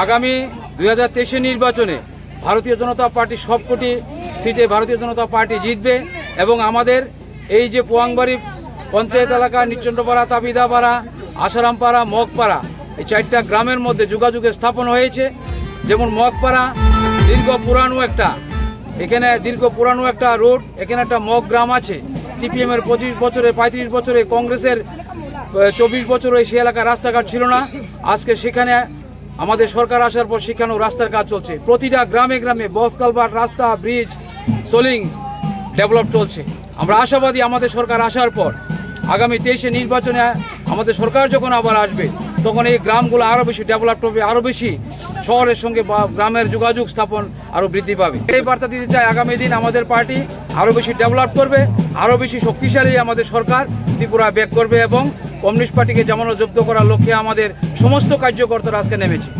আগামী 2023 নির্বাচনে ভারতীয় জনতা পার্টি সবকটি সিটে ভারতীয় জনতা পার্টি জিতবে এবং আমাদের এই যে পোয়াংবাড়ি পঞ্চায়েত এলাকা, নিচন্ডপাড়া, তাবিদাপাড়া, আসারামপাড়া, মগপাড়া, এই 4টা গ্রামের মধ্যে যোগাযোগের স্থাপন হয়েছে। যেমন মগপাড়া দীর্ঘ পুরানো একটা রোড, এখানে একটা মগ গ্রাম আছে। সিপিএম এর 25 বছরে 35 বছরে, কংগ্রেসের 24 বছরে সে এলাকার রাস্তাঘাট ছিল না। আজকে সেখানে আমাদের সরকার আসার পর সেখানেও রাস্তার কাজ চলছে। প্রতিটা গ্রামে গ্রামে বস কালভার্ট, রাস্তা, ব্রিজ, সোলিং ডেভেলপ চলছে। আমরা আশাবাদী আমাদের সরকার আসার পর আগামী 23 নির্বাচনে আমাদের সরকার যখন আবার আসবে তখন এই গ্রামগুলো আরো বেশি ডেভেলপ হবে, আরো বেশি শহরের সঙ্গে গ্রামের যোগাযোগ স্থাপন আরো বৃদ্ধি পাবে। এই বার্তা দিতে চাই, আগামী দিন আমাদের পার্টি আরো বেশি ডেভেলপ করবে, আরো বেশি শক্তিশালী আমাদের সরকার ত্রিপুরা ব্যাক করবে এবং কমিউনিস্ট পার্টিকে জামানত জব্দ করার লক্ষ্যে আমাদের সমস্ত কার্যকর্তারা আজকে নেমেছে।